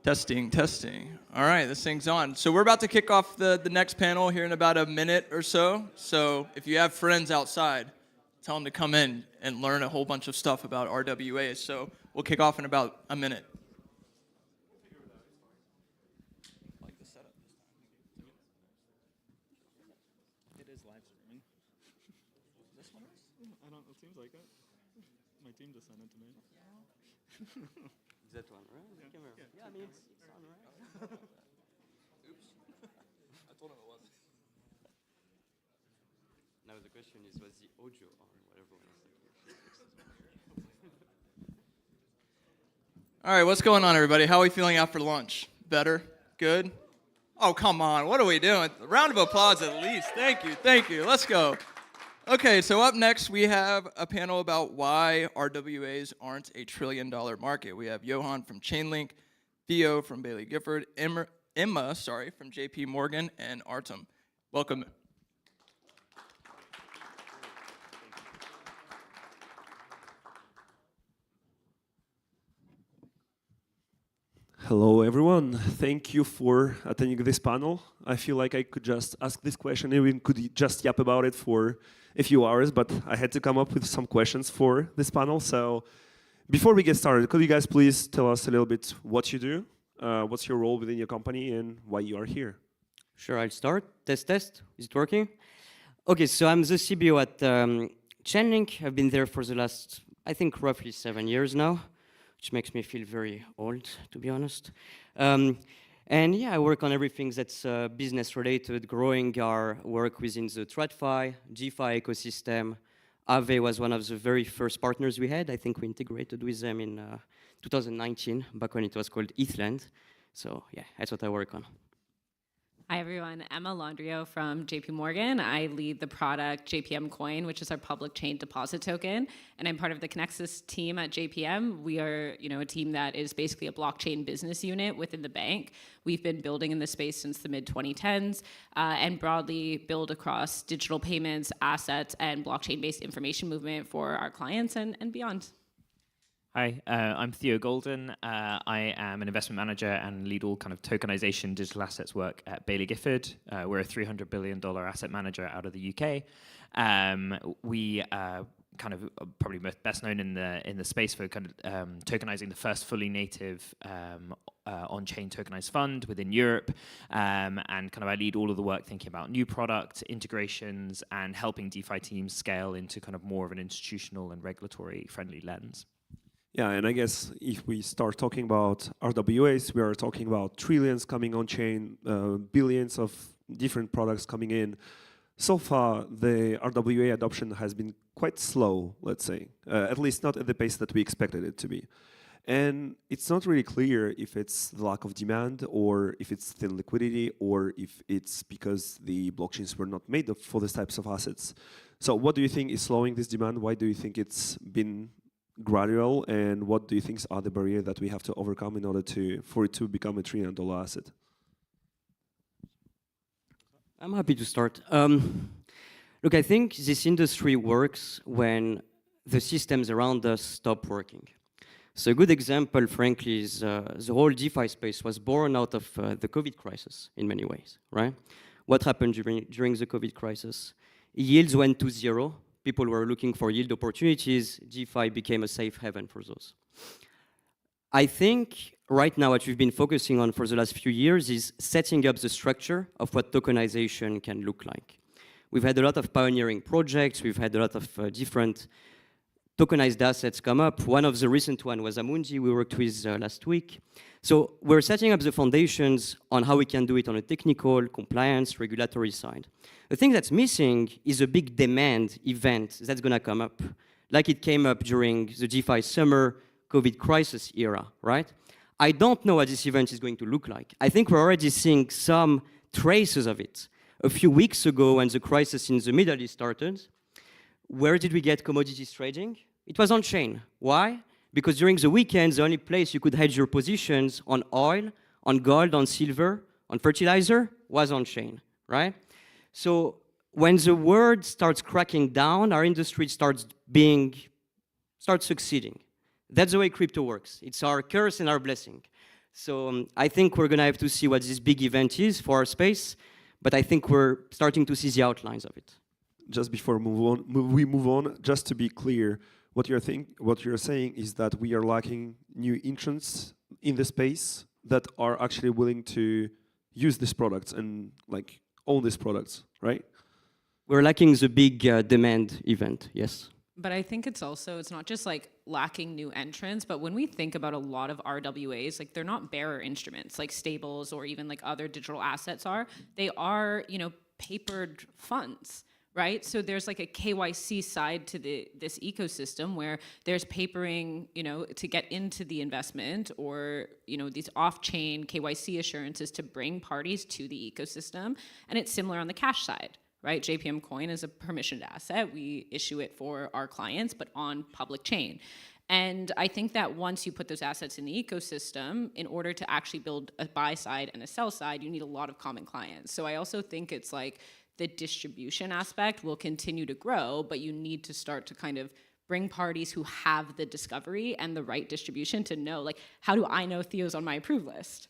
Testing, testing. All right, this thing's on. So we're about to kick off the next panel here in about a minute or so. So if you have friends outside, tell them to come in and learn a whole bunch of stuff about RWAs. So we'll kick off in about a minute. It is live streaming. This one is? I don't, it seems like it. My team just sent it to me. That one, right? Yeah, I mean, it's on, right? Oops. I told him it wasn't. Now the question is, was the audio on, whatever one is. All right, what's going on, everybody? How are we feeling after lunch? Better? Good? Oh, come on. What are we doing? A round of applause at least. Thank you. Thank you. Let's go. Okay, so up next, we have a panel about why RWAs aren't a trillion-dollar market. We have Johann from Chainlink, Theo from Baillie Gifford, Emma from JP Morgan, and Artem. Welcome. Hello, everyone. Thank you for attending this panel. I feel like I could just ask this question and we could just yap about it for a few hours, but I had to come up with some questions for this panel. So before we get started, could you guys please tell us a little bit what you do, what's your role within your company, and why you are here? Sure, I'll start. Test. Is it working? Okay, so I'm the CBO at Chainlink. I've been there for the last, I think, roughly 7 years now, which makes me feel very old, to be honest. And yeah, I work on everything that's business related, growing our work within the TradFi, GFi ecosystem. Aave was one of the very first partners we had. I think we integrated with them in 2019, back when it was called Ethland. So yeah, that's what I work on. Hi everyone, Emma Landriault from JP Morgan. I lead the product JPM Coin, which is our public chain deposit token, and I'm part of the Connexus team at JPM. We are, a team that is basically a blockchain business unit within the bank. We've been building in this space since the mid-2010s and broadly build across digital payments, assets, and blockchain-based information movement for our clients and beyond. Hi, I'm Theo Golden. I am an investment manager and lead all kind of tokenization digital assets work at Baillie Gifford. We're a $300 billion asset manager out of the UK. We kind of probably best known in the space for kind of tokenizing the first fully native on-chain tokenized fund within Europe, and kind of I lead all of the work thinking about new product integrations and helping DeFi teams scale into kind of more of an institutional and regulatory friendly lens. Yeah, and I guess if we start talking about RWAs, we are talking about trillions coming on chain, billions of different products coming in. So far, the RWA adoption has been quite slow, let's say, at least not at the pace that we expected it to be. And it's not really clear if it's the lack of demand or if it's thin liquidity or if it's because the blockchains were not made for these types of assets. So what do you think is slowing this demand? Why do you think it's been gradual, and what do you think are the barriers that we have to overcome in order for it to become a $1 trillion asset? I'm happy to start. Look, I think this industry works when the systems around us stop working. So a good example, frankly, is the whole DeFi space was born out of the COVID crisis in many ways, right? What happened during the COVID crisis? Yields went to zero. People were looking for yield opportunities. DeFi became a safe haven for those. I think right now what we've been focusing on for the last few years is setting up the structure of what tokenization can look like. We've had a lot of pioneering projects. We've had a lot of different tokenized assets come up. One of the recent ones was Amundi we worked with last week. So we're setting up the foundations on how we can do it on a technical, compliance, regulatory side. The thing that's missing is a big demand event that's going to come up, like it came up during the DeFi summer COVID crisis era, right? I don't know what this event is going to look like. I think we're already seeing some traces of it. A few weeks ago, when the crisis in the Middle East started, where did we get commodities trading? It was on chain. Why? Because during the weekends, the only place you could hedge your positions on oil, on gold, on silver, on fertilizer was on chain, right? So when the world starts cracking down, our industry starts succeeding. That's the way crypto works. It's our curse and our blessing. So I think we're going to have to see what this big event is for our space, but I think we're starting to see the outlines of it. Just before we move on, just to be clear, what you're saying is that we are lacking new entrants in the space that are actually willing to use these products and like own these products, right? We're lacking the big demand event, yes. But I think it's not just like lacking new entrants, but when we think about a lot of RWAs, like they're not bearer instruments like stables or even like other digital assets are. They are, papered funds, right? So there's like a KYC side to this ecosystem where there's papering, to get into the investment or, these off-chain KYC assurances to bring parties to the ecosystem. And it's similar on the cash side. Right? JPM Coin is a permissioned asset. We issue it for our clients, but on public chain. And I think that once you put those assets in the ecosystem, in order to actually build a buy side and a sell side, you need a lot of common clients. So I also think it's like the distribution aspect will continue to grow, but you need to start to kind of bring parties who have the discovery and the right distribution to know, like, how do I know Theo's on my approved list,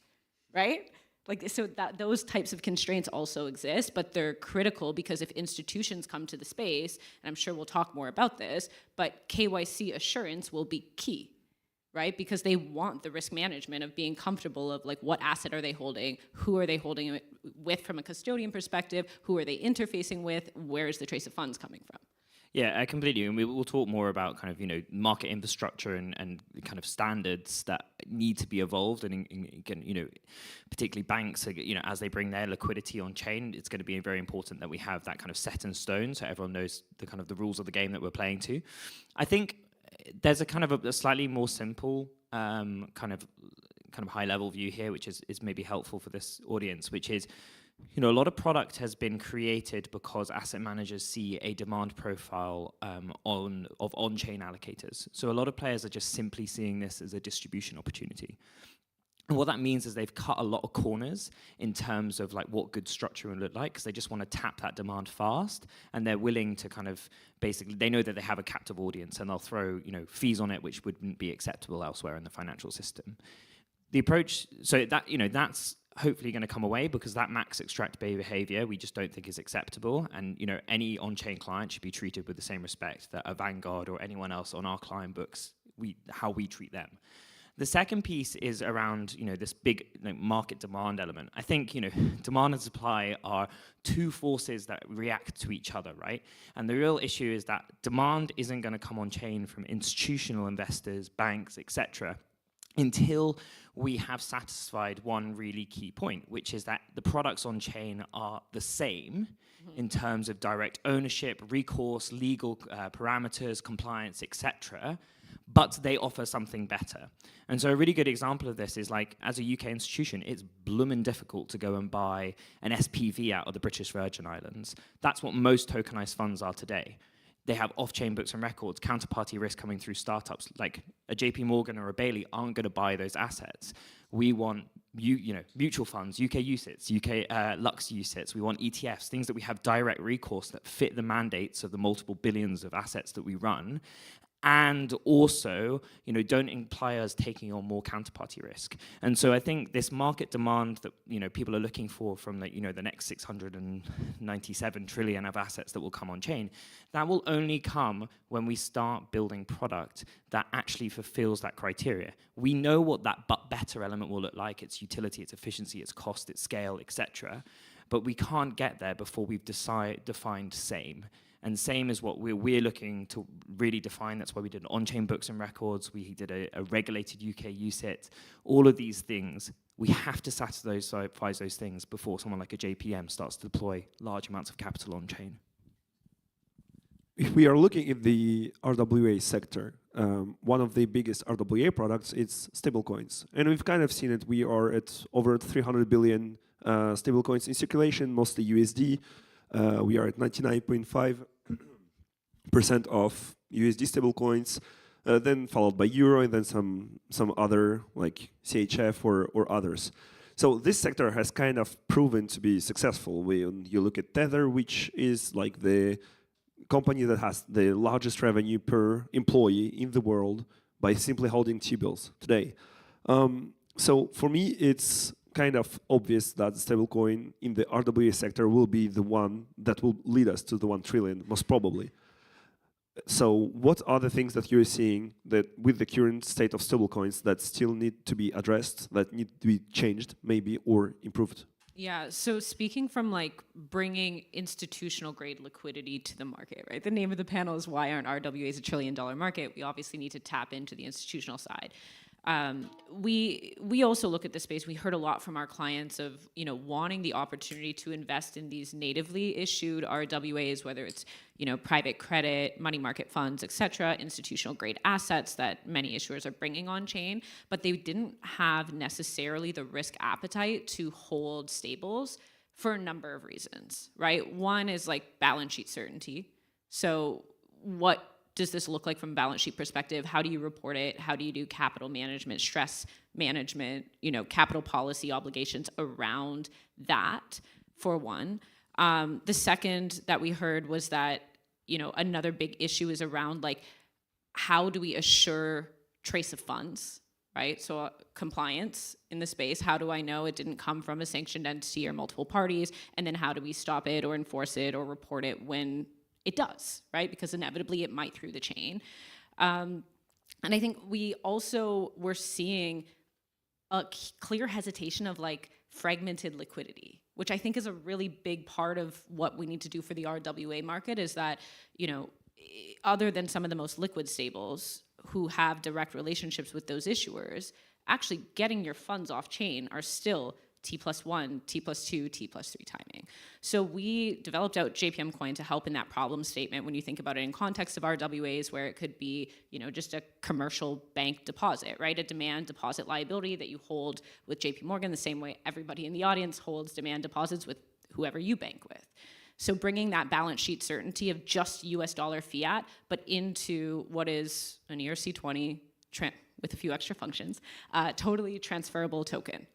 right? Like, so that those types of constraints also exist, but they're critical because if institutions come to the space, and I'm sure we'll talk more about this, but KYC assurance will be key, right? Because they want the risk management of being comfortable of like what asset are they holding, who are they holding it with from a custodian perspective, who are they interfacing with, where is the trace of funds coming from? Yeah, completely. And we'll talk more about kind of, market infrastructure and kind of standards that need to be evolved. And, particularly banks, as they bring their liquidity on chain, it's going to be very important that we have that kind of set in stone so everyone knows the kind of the rules of the game that we're playing to. I think there's a kind of a slightly more simple kind of high level view here, which is maybe helpful for this audience, which is, a lot of product has been created because asset managers see a demand profile of on-chain allocators. So a lot of players are just simply seeing this as a distribution opportunity. And what that means is they've cut a lot of corners in terms of like what good structure would look like, because they just want to tap that demand fast, and they're willing to kind of basically, they know that they have a captive audience, and they'll throw fees on it which wouldn't be acceptable elsewhere in the financial system. The approach, so that that's hopefully going to come away, because that max extract behavior we just don't think is acceptable, and any on-chain client should be treated with the same respect that a Vanguard or anyone else on our client books, how we treat them. The second piece is around this big market demand element. I think demand and supply are two forces that react to each other, right? And the real issue is that demand isn't going to come on chain from institutional investors, banks, etc., until we have satisfied one really key point, which is that the products on chain are the same in terms of direct ownership, recourse, legal parameters, compliance, etc., but they offer something better. And so a really good example of this is, like, as a UK institution, it's bloomin' difficult to go and buy an SPV out of the British Virgin Islands. That's what most tokenized funds are today. They have off-chain books and records, counterparty risk coming through startups. Like a JP Morgan or a Baillie aren't going to buy those assets. We want mutual funds, UK UCITS, UK Lux UCITS. We want ETFs, things that we have direct recourse that fit the mandates of the multiple billions of assets that we run. And also, don't imply us taking on more counterparty risk. And so I think this market demand that people are looking for from the next 697 trillion of assets that will come on chain, that will only come when we start building product that actually fulfills that criteria. We know what that but better element will look like: its utility, its efficiency, its cost, its scale, etc. But we can't get there before we've defined same. And same is what we're looking to really define. That's why we did on-chain books and records. We did a regulated UK UCIT. All of these things, we have to satisfy those things before someone like a JPM starts to deploy large amounts of capital on-chain. If we are looking at the RWA sector, one of the biggest RWA products is stablecoins. And we've kind of seen it. We are at over 300 billion stablecoins in circulation, mostly USD. We are at 99.5% of USD stablecoins, then followed by Euro, and then some other like CHF or others. So this sector has kind of proven to be successful. When you look at Tether, which is like the company that has the largest revenue per employee in the world by simply holding T-bills today. So for me, it's kind of obvious that stablecoin in the RWA sector will be the one that will lead us to the 1 trillion, most probably. So what are the things that you're seeing that with the current state of stablecoins that still need to be addressed, that need to be changed maybe or improved? Yeah, so speaking from like bringing institutional grade liquidity to the market, right? The name of the panel is why aren't RWAs $1 trillion market? We obviously need to tap into the institutional side. We also look at the space. We heard a lot from our clients of wanting the opportunity to invest in these natively issued RWAs, whether it's private credit, money market funds, et cetera, institutional grade assets that many issuers are bringing on chain, but they didn't have necessarily the risk appetite to hold stables for a number of reasons, right? One is like balance sheet certainty. So what does this look like from a balance sheet perspective? How do you report it? How do you do capital management, stress management, capital policy obligations around that, for one? The second that we heard was that, another big issue is around like, how do we assure trace of funds, right? So compliance in the space, how do I know it didn't come from a sanctioned entity or multiple parties? And then how do we stop it or enforce it or report it when it does, right? Because inevitably it might through the chain. And I think we also were seeing a clear hesitation of like fragmented liquidity, which I think is a really big part of what we need to do for the RWA market is that, other than some of the most liquid stables who have direct relationships with those issuers, actually getting your funds off chain are still T+1, T+2, T+3 timing. So we developed out JPM Coin to help in that problem statement when you think about it in context of RWAs, where it could be, just a commercial bank deposit, right? A demand deposit liability that you hold with JP Morgan the same way everybody in the audience holds demand deposits with whoever you bank with. So bringing that balance sheet certainty of just US dollar fiat, but into what is an ERC20 with a few extra functions, totally transferable token,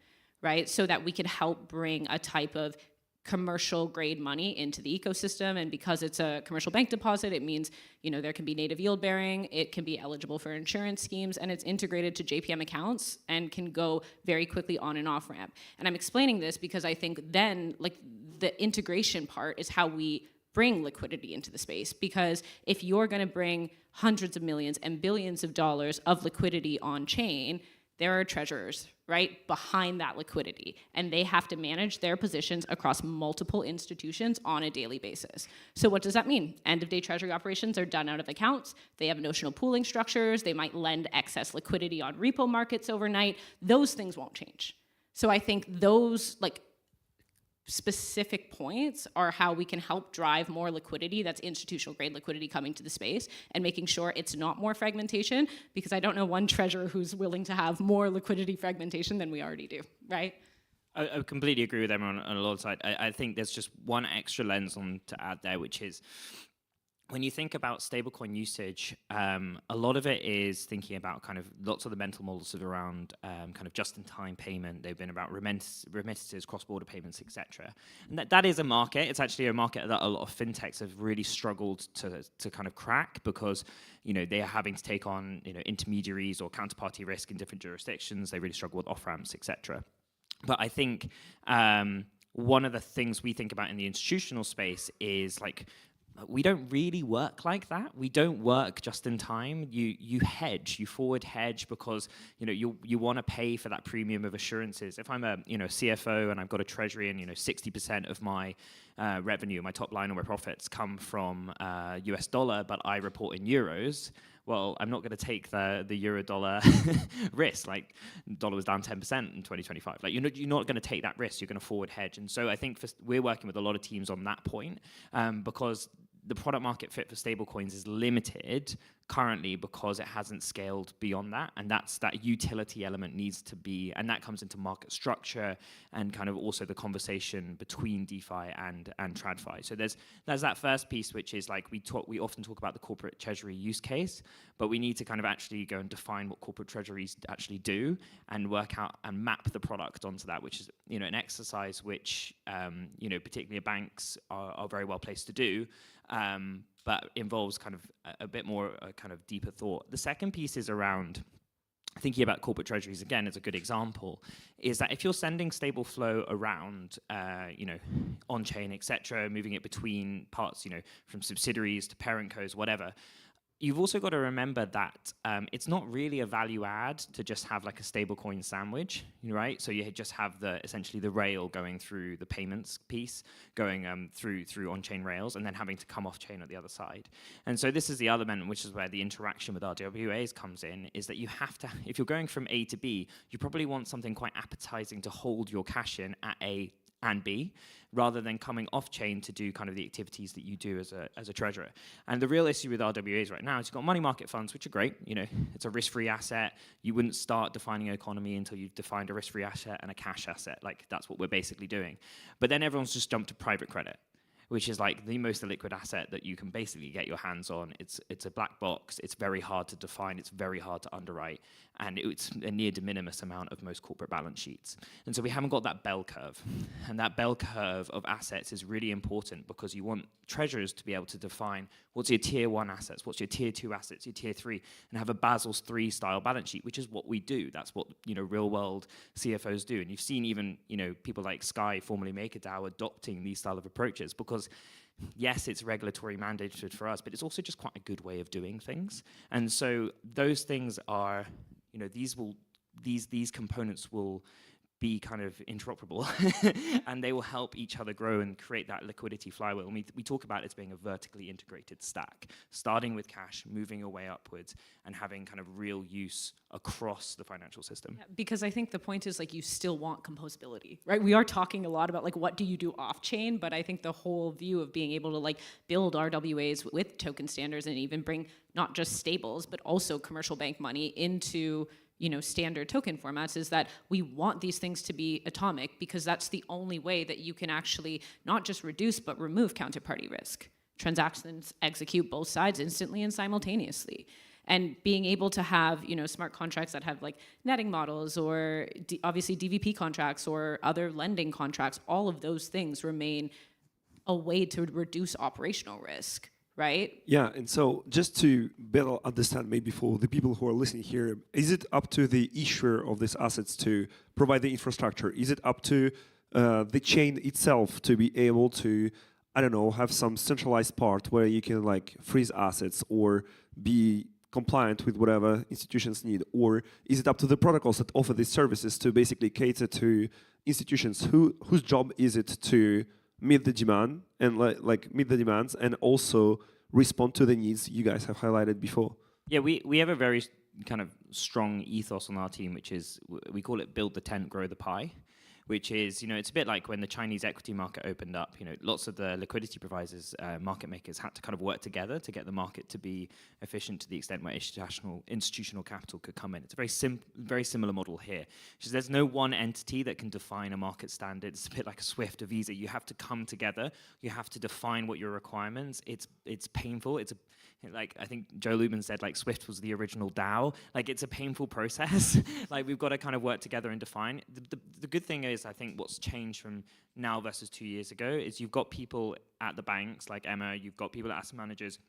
right? So that we could help bring a type of commercial grade money into the ecosystem. And because it's a commercial bank deposit, it means, there can be native yield bearing, it can be eligible for insurance schemes, and it's integrated to JPM accounts and can go very quickly on and off ramp. And I'm explaining this because I think then like the integration part is how we bring liquidity into the space. Because if you're gonna bring hundreds of millions and billions of dollars of liquidity on chain, there are treasurers, right, behind that liquidity. And they have to manage their positions across multiple institutions on a daily basis. So what does that mean? End of day treasury operations are done out of accounts. They have notional pooling structures. They might lend excess liquidity on repo markets overnight. Those things won't change. So I think those like specific points are how we can help drive more liquidity, that's institutional grade liquidity coming to the space, and making sure it's not more fragmentation, because I don't know one treasurer who's willing to have more liquidity fragmentation than we already do, right? I completely agree with everyone on a lot of sides. I think there's just one extra lens on to add there, which is when you think about stablecoin usage, a lot of it is thinking about kind of lots of the mental models around kind of just-in-time payment. They've been about remittances, cross-border payments, etc. And that is a market. It's actually a market that a lot of fintechs have really struggled to kind of crack because they are having to take on intermediaries or counterparty risk in different jurisdictions. They really struggle with off-ramps, etc. But I think one of the things we think about in the institutional space is like, we don't really work like that. We don't work just in time. You hedge, you forward hedge because you want to pay for that premium of assurances. If I'm a CFO and I've got a treasury and 60% of my revenue, my top line or my profits come from US dollar, but I report in euros. Well, I'm not going to take the euro dollar risk. Like, dollar was down 10% in 2025. Like, you're not going to take that risk. You're going to forward hedge. And so I think we're working with a lot of teams on that point because the product market fit for stablecoins is limited currently because it hasn't scaled beyond that, and that utility element needs to be, and that comes into market structure and kind of also the conversation between DeFi and TradFi. So there's that first piece, which is like we often talk about the corporate treasury use case, but we need to kind of actually go and define what corporate treasuries actually do and work out and map the product onto that, which is an exercise which particularly banks are very well placed to do. But involves kind of a bit more kind of deeper thought. The second piece is around thinking about corporate treasuries again as a good example, is that if you're sending stable flow around, on chain, etc., moving it between parts, from subsidiaries to parent codes, whatever, you've also got to remember that it's not really a value add to just have like a stablecoin sandwich, right? So you just have essentially the rail going through the payments piece, going through on-chain rails, and then having to come off-chain at the other side. And so this is the other element, which is where the interaction with RWAs comes in, is that you have to, if you're going from A to B, you probably want something quite appetizing to hold your cash in at A and B, rather than coming off-chain to do kind of the activities that you do as a treasurer. And the real issue with RWAs right now is you've got money market funds, which are great. It's a risk-free asset. You wouldn't start defining an economy until you've defined a risk-free asset and a cash asset. Like, that's what we're basically doing. But then everyone's just jumped to private credit, which is like the most illiquid asset that you can basically get your hands on. It's a black box. It's very hard to define. It's very hard to underwrite. And it's a near de minimis amount of most corporate balance sheets. And so we haven't got that bell curve. And that bell curve of assets is really important because you want treasurers to be able to define what's your tier 1 assets, what's your tier 2 assets, your tier 3, and have a Basel III style balance sheet, which is what we do. That's what real world CFOs do. And you've seen even people like Sky, formerly MakerDAO, adopting these style of approaches because yes, it's regulatory mandated for us, but it's also just quite a good way of doing things. And so those things are, these components will be kind of interoperable and they will help each other grow and create that liquidity flywheel. And we talk about it as being a vertically integrated stack, starting with cash, moving your way upwards, and having kind of real use across the financial system. Yeah, because I think the point is like you still want composability, right? We are talking a lot about like what do you do off chain, but I think the whole view of being able to like build RWAs with token standards and even bring not just stables, but also commercial bank money into standard token formats is that we want these things to be atomic because that's the only way that you can actually not just reduce but remove counterparty risk. Transactions execute both sides instantly and simultaneously. And being able to have, smart contracts that have like netting models or obviously DVP contracts or other lending contracts, all of those things remain a way to reduce operational risk. Right? Yeah, and so just to better understand, maybe for the people who are listening here, is it up to the issuer of these assets to provide the infrastructure? Is it up to the chain itself to be able to, have some centralized part where you can like freeze assets or be compliant with whatever institutions need? Or is it up to the protocols that offer these services to basically cater to institutions whose job is it to meet the demand and meet the demands and also respond to the needs you guys have highlighted before? Yeah, we have a very kind of strong ethos on our team, which is, we call it build the tent, grow the pie, which is, it's a bit like when the Chinese equity market opened up, lots of the liquidity providers, market makers had to kind of work together to get the market to be efficient to the extent where institutional capital could come in. It's a very similar model here. There's no one entity that can define a market standard. It's a bit like a SWIFT, a Visa. You have to come together. You have to define what your requirements. It's painful. I think Joe Lubin said like SWIFT was the original DAO. Like it's a painful process. Like we've got to kind of work together and define. The good thing is I think what's changed from now versus 2 years ago is you've got people at the banks like Emma, you've got people at asset managers,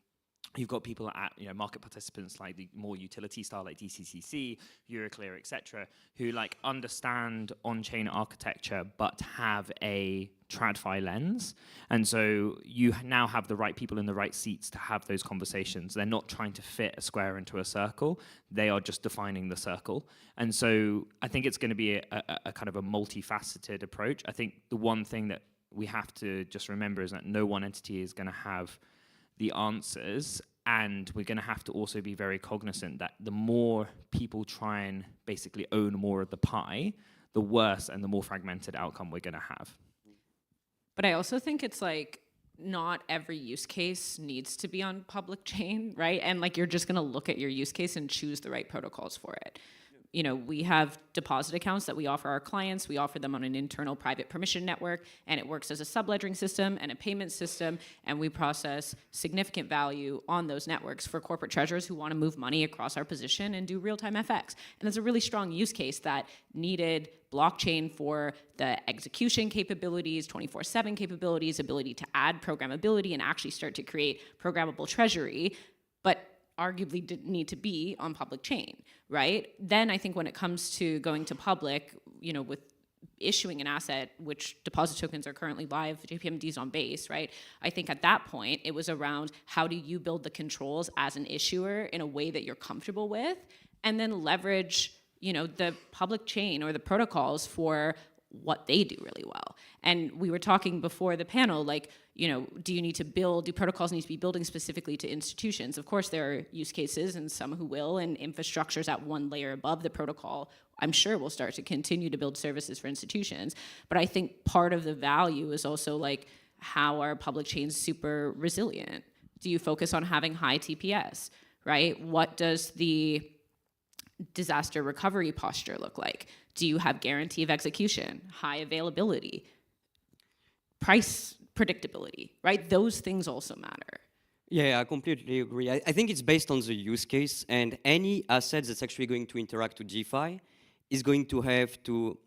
you've got people at market participants like the more utility style like DCCC, Euroclear, etc., who like understand on-chain architecture but have a TradFi lens, and so you now have the right people in the right seats to have those conversations. They're not trying to fit a square into a circle; they are just defining the circle. And so I think it's going to be a kind of a multifaceted approach. I think the one thing that we have to just remember is that no one entity is going to have the answers, and we're going to have to also be very cognizant that the more people try and basically own more of the pie, the worse and the more fragmented outcome we're going to have. But I also think it's like not every use case needs to be on public chain, right? And like you're just going to look at your use case and choose the right protocols for it. We have deposit accounts that we offer our clients. We offer them on an internal private permission network, and it works as a subledgering system and a payment system, and we process significant value on those networks for corporate treasurers who want to move money across our position and do real-time FX. And it's a really strong use case that needed blockchain for the execution capabilities, 24/7 capabilities, ability to add programmability and actually start to create programmable treasury. But arguably didn't need to be on public chain, right? Then I think when it comes to going to public, with issuing an asset, which deposit tokens are currently live, JPMD's on base, right? I think at that point, it was around how do you build the controls as an issuer in a way that you're comfortable with, and then leverage, the public chain or the protocols for what they do really well. And we were talking before the panel, do protocols need to be building specifically to institutions? Of course, there are use cases and some who will, and infrastructures at one layer above the protocol, I'm sure will start to continue to build services for institutions. But I think part of the value is also how are public chains super resilient? Do you focus on having high TPS, right? What does the disaster recovery posture look like? Do you have guarantee of execution, high availability, price predictability, right? Those things also matter. Yeah, I completely agree. I think it's based on the use case, and any asset that's actually going to interact with DeFi is going to have to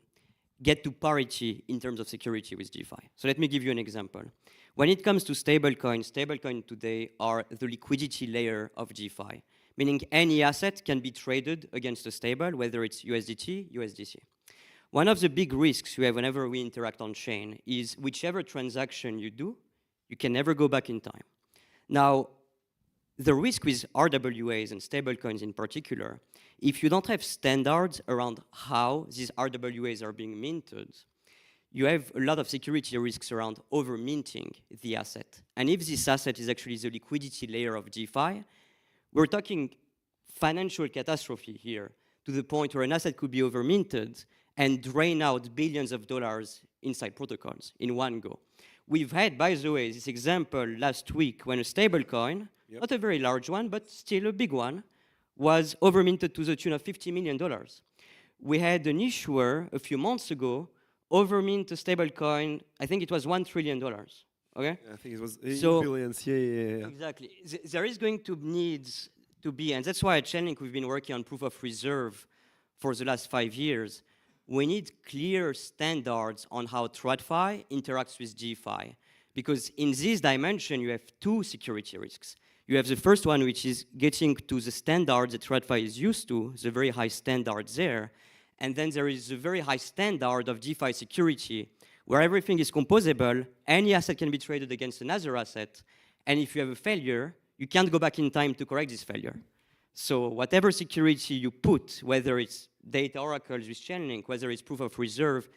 get to parity in terms of security with DeFi. So let me give you an example. When it comes to stablecoins today are the liquidity layer of DeFi, meaning any asset can be traded against a stable, whether it's USDT, USDC. One of the big risks we have whenever we interact on chain is whichever transaction you do, you can never go back in time. Now, the risk with RWAs and stablecoins in particular, if you don't have standards around how these RWAs are being minted, you have a lot of security risks around over-minting the asset. And if this asset is actually the liquidity layer of DeFi, we're talking financial catastrophe here, to the point where an asset could be over-minted and drain out billions of dollars inside protocols in one go. We've had, by the way, this example last week when a stablecoin, not a very large one, but still a big one, was over-minted to the tune of $50 million. We had an issuer a few months ago over-mint a stablecoin, I think it was $1 trillion. Okay? Yeah, I think it was billions. Yeah. Exactly. There is going to need to be, and that's why at Chainlink we've been working on proof of reserve for the last 5 years. We need clear standards on how TradFi interacts with DeFi. Because in this dimension, you have two security risks. You have the first one, which is getting to the standards that TradFi is used to, the very high standards there. And then there is a very high standard of DeFi security, where everything is composable, any asset can be traded against another asset, and if you have a failure, you can't go back in time to correct this failure. So whatever security you put, whether it's data oracles with Chainlink, whether it's proof of reserve,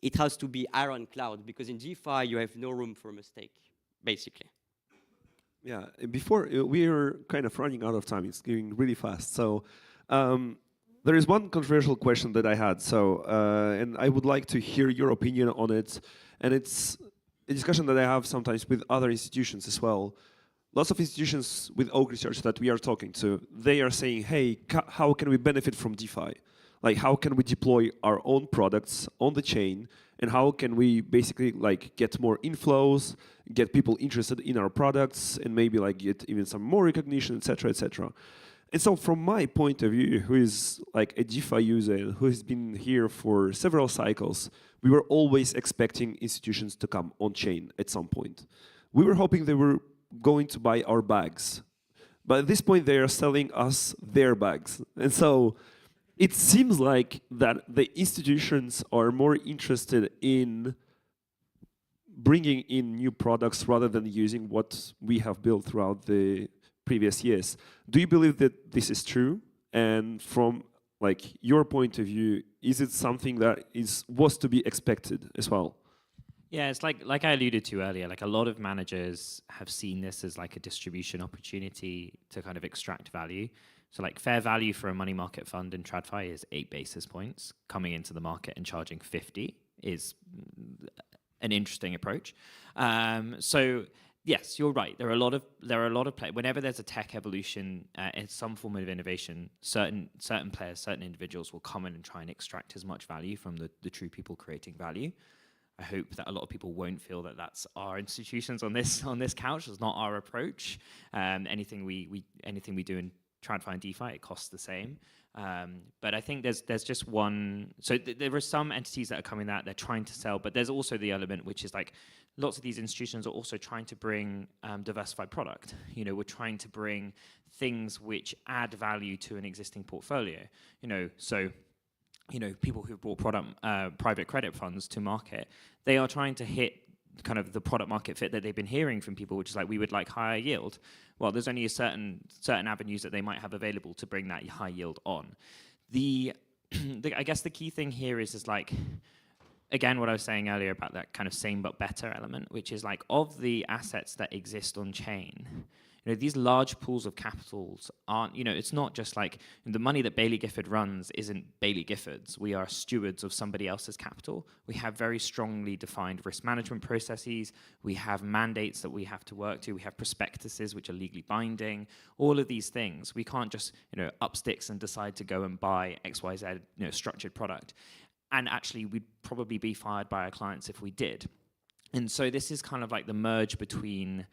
it has to be ironclad, because in DeFi you have no room for mistake, basically. Yeah, before we're kind of running out of time, it's going really fast. So there is one controversial question that I had, and I would like to hear your opinion on it. And it's a discussion that I have sometimes with other institutions as well. Lots of institutions with Oak Research that we are talking to, they are saying, hey, how can we benefit from DeFi? Like, how can we deploy our own products on the chain? And how can we basically get more inflows, get people interested in our products, and maybe get even some more recognition, etc., etc. And so from my point of view, who is a DeFi user, who has been here for several cycles, we were always expecting institutions to come on chain at some point. We were hoping they were going to buy our bags. But at this point, they are selling us their bags. And so it seems like that the institutions are more interested in bringing in new products rather than using what we have built throughout the previous years. Do you believe that this is true? And from your point of view, is it something that was to be expected as well? Yeah, it's like I alluded to earlier, a lot of managers have seen this as a distribution opportunity to kind of extract value. So fair value for a money market fund in TradFi is 8 basis points. Coming into the market and charging 50 is an interesting approach. So yes, you're right. There are a lot of players. Whenever there's a tech evolution, in some form of innovation, certain players, certain individuals will come in and try and extract as much value from the true people creating value. I hope that a lot of people won't feel that that's our institutions on this couch. It's not our approach. Anything we do in TradFi and DeFi, it costs the same. But I think there's just one. So there are some entities that are coming out, they're trying to sell, but there's also the element which is like lots of these institutions are also trying to bring diversified product. You know, we're trying to bring things which add value to an existing portfolio. You know, so people who've brought private credit funds to market, they are trying to hit kind of the product market fit that they've been hearing from people, which is like, we would like higher yield. Well, there's only a certain avenues that they might have available to bring that high yield on. I guess the key thing here is like, again, what I was saying earlier about that kind of same but better element, which is like, of the assets that exist on chain, you know, these large pools of capitals aren't, you know, it's not just like the money that Baillie Gifford runs isn't Baillie Gifford's. We are stewards of somebody else's capital. We have very strongly defined risk management processes. We have mandates that we have to work to. We have prospectuses which are legally binding. All of these things. We can't just, you know, up sticks and decide to go and buy XYZ, you know, structured product. And actually, we'd probably be fired by our clients if we did. And so this is kind of like the merge between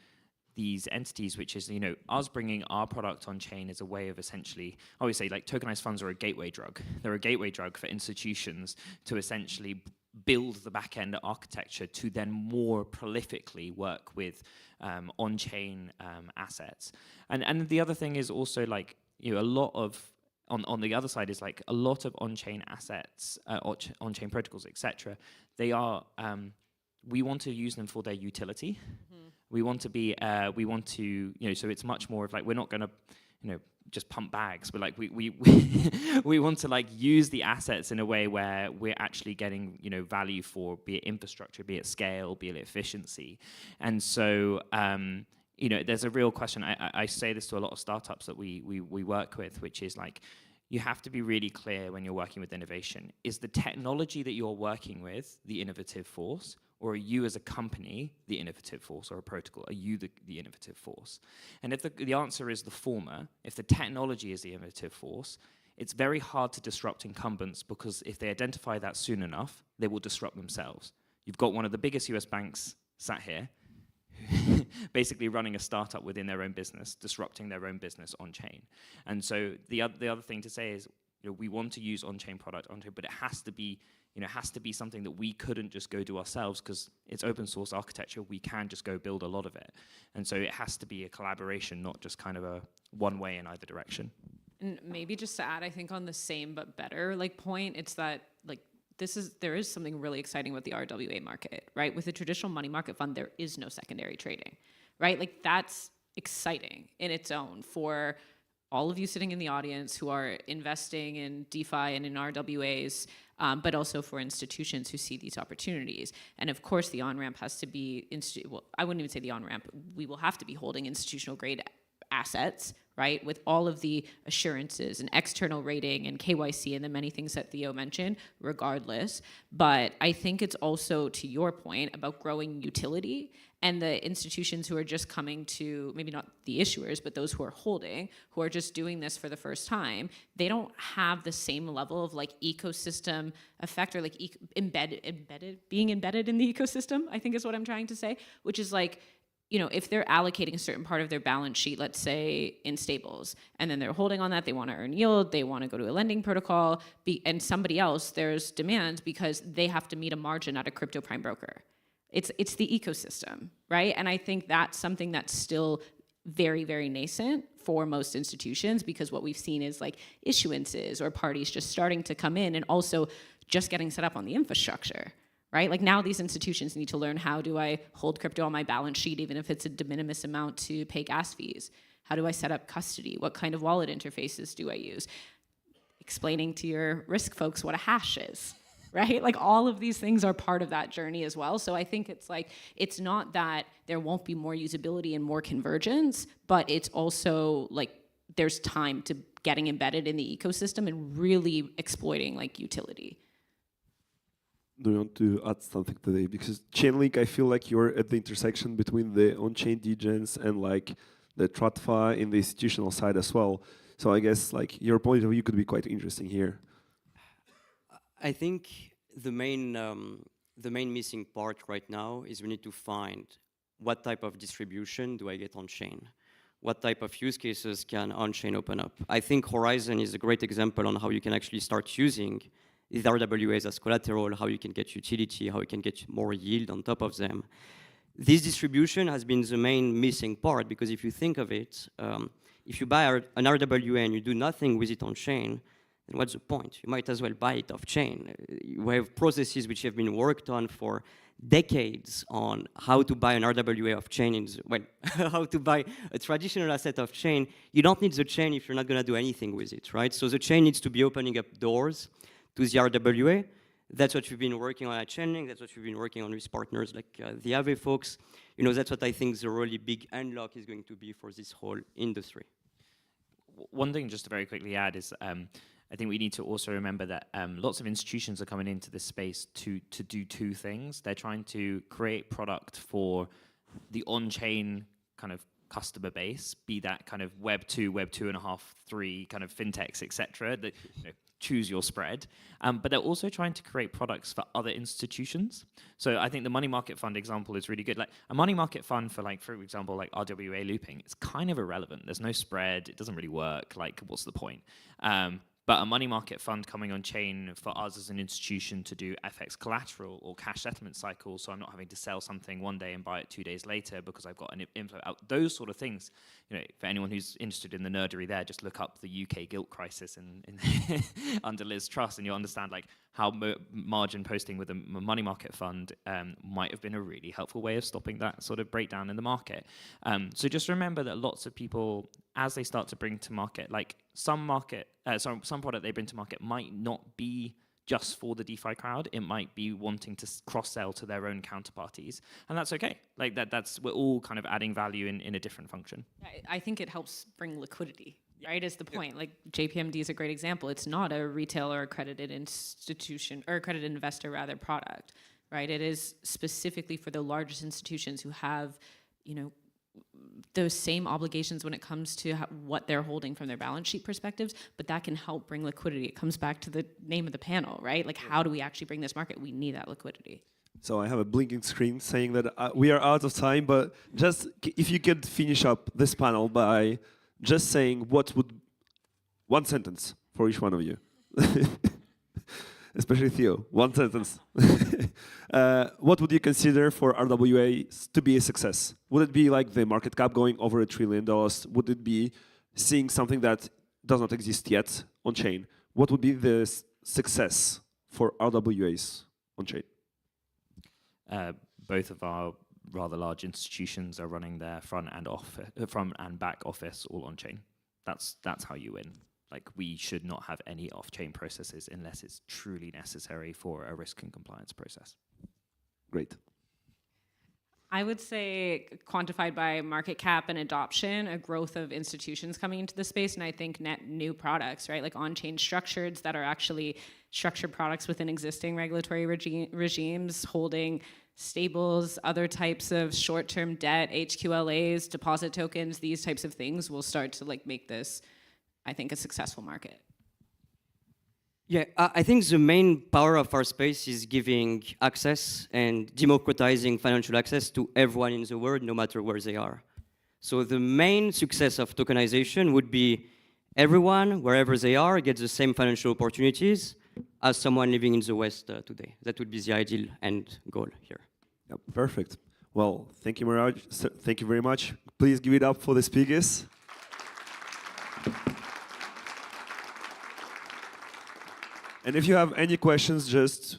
these entities, which is, you know, us bringing our product on chain is a way of essentially, I always say, like, tokenized funds are a gateway drug. They're a gateway drug for institutions to essentially build the back-end architecture to then more prolifically work with on-chain assets. And the other thing is also, like, you know, a lot of, on the other side is like a lot of on-chain assets, on-chain protocols, etc. They are, we want to use them for their utility. Mm-hmm. We want to, you know, so it's much more of like, we're not going to, you know, just pump bags. But like, we want to like use the assets in a way where we're actually getting, you know, value for, be it infrastructure, be it scale, be it efficiency. And so, you know, there's a real question. I say this to a lot of startups that we work with, which is like, you have to be really clear when you're working with innovation. Is the technology that you're working with the innovative force, or are you as a company the innovative force, or a protocol? Are you the innovative force? And if the answer is the former, if the technology is the innovative force, it's very hard to disrupt incumbents, because if they identify that soon enough, they will disrupt themselves. You've got one of the biggest US banks sat here, basically running a startup within their own business, disrupting their own business on chain. And so the other thing to say is, you know, we want to use on-chain product on chain, but it has to be, you know, has to be something that we couldn't just go do ourselves, because it's open source architecture. We can just go build a lot of it. And so it has to be a collaboration, not just kind of a one way in either direction. And maybe just to add, I think on the same but better like point, it's that like there is something really exciting with the RWA market, right? With a traditional money market fund, there is no secondary trading, right? Like that's exciting in its own for all of you sitting in the audience who are investing in DeFi and in RWAs, but also for institutions who see these opportunities. And of course, the on-ramp has to be, well, I wouldn't even say the on-ramp, we will have to be holding institutional grade assets, right? With all of the assurances and external rating and KYC and the many things that Theo mentioned, regardless. But I think it's also, to your point, about growing utility, and the institutions who are just coming to, maybe not the issuers, but those who are holding, who are just doing this for the first time, they don't have the same level of like ecosystem effect, or like being embedded in the ecosystem, I think is what I'm trying to say, which is like, you know, if they're allocating a certain part of their balance sheet, let's say in stables, and then they're holding on that, they want to earn yield, they want to go to a lending protocol, and somebody else, there's demand because they have to meet a margin at a crypto prime broker. It's the ecosystem, right? And I think that's something that's still very, very nascent for most institutions, because what we've seen is like issuances or parties just starting to come in and also just getting set up on the infrastructure. Right? Like now these institutions need to learn, how do I hold crypto on my balance sheet, even if it's a de minimis amount to pay gas fees? How do I set up custody? What kind of wallet interfaces do I use? Explaining to your risk folks what a hash is, right? Like all of these things are part of that journey as well. So I think it's like, it's not that there won't be more usability and more convergence, but it's also like there's time to getting embedded in the ecosystem and really exploiting like utility. Do you want to add something today? Because Chainlink, I feel like you're at the intersection between the on-chain degens and like the TradFi in the institutional side as well. So I guess like your point of view could be quite interesting here. I think the main missing part right now is we need to find what type of distribution do I get on chain. what type of use cases can on-chain open up. I think Horizon is a great example on how you can actually start using these RWAs as collateral, how you can get utility, how you can get more yield on top of them. This distribution has been the main missing part, because if you think of it, if you buy an RWA and you do nothing with it on-chain, then what's the point? You might as well buy it off-chain. You have processes which have been worked on for decades on how to buy an RWA off-chain, well, how to buy a traditional asset off-chain. You don't need the chain if you're not going to do anything with it, right? So the chain needs to be opening up doors to the RWA. That's what we've been working on at Chainlink. That's what we've been working on with partners like the Aave folks. You know, that's what I think the really big unlock is going to be for this whole industry. One thing just to very quickly add is I think we need to also remember that lots of institutions are coming into this space to do two things. They're trying to create product for the on-chain kind of customer base, be that kind of Web 2, Web 2.5, 3 kind of fintechs, etc. That choose your spread. But they're also trying to create products for other institutions. So I think the money market fund example is really good. Like a money market fund for example, like RWA looping, it's kind of irrelevant. There's no spread. It doesn't really work. Like, what's the point? But a money market fund coming on chain for us as an institution to do FX collateral or cash settlement cycles, so I'm not having to sell something one day and buy it 2 days later because I've got an inflow out. Those sort of things, for anyone who's interested in the nerdery there, just look up the UK gilt crisis in under Liz Truss, and you'll understand like how margin posting with a money market fund might have been a really helpful way of stopping that sort of breakdown in the market. So just remember that lots of people, as they start to bring to market, like some product they bring to market might not be just for the DeFi crowd. It might be wanting to cross-sell to their own counterparties, and that's okay. Like that's we're all kind of adding value in a different function. I think it helps bring liquidity, right, is the point. Like JPMD is a great example. It's not a retail or accredited institution, or accredited investor rather, product, right? It is specifically for the largest institutions who have, those same obligations when it comes to what they're holding from their balance sheet perspectives, but that can help bring liquidity. It comes back to the name of the panel, right? Like, how do we actually bring this market? We need that liquidity. So I have a blinking screen saying that we are out of time, but just if you could finish up this panel by just saying one sentence for each one of you. Especially Theo, one sentence. What would you consider for RWAs to be a success? Would it be like the market cap going over $1 trillion? Would it be seeing something that does not exist yet on chain? What would be the success for RWAs on chain? Both of our rather large institutions are running their front and back office all on chain. That's how you win. Like, we should not have any off-chain processes unless it's truly necessary for a risk and compliance process. Great. I would say, quantified by market cap and adoption, a growth of institutions coming into the space, and I think net new products, right? Like on-chain structures that are actually structured products within existing regulatory regimes, holding stables, other types of short-term debt, HQLAs, deposit tokens, these types of things will start to make this, I think, a successful market. Yeah, I think the main power of our space is giving access and democratizing financial access to everyone in the world, no matter where they are. So the main success of tokenization would be everyone, wherever they are, gets the same financial opportunities as someone living in the West today. That would be the ideal end goal here. Yep, perfect. Well, thank you, Miraj. Thank you very much. Please give it up for the speakers. And if you have any questions, just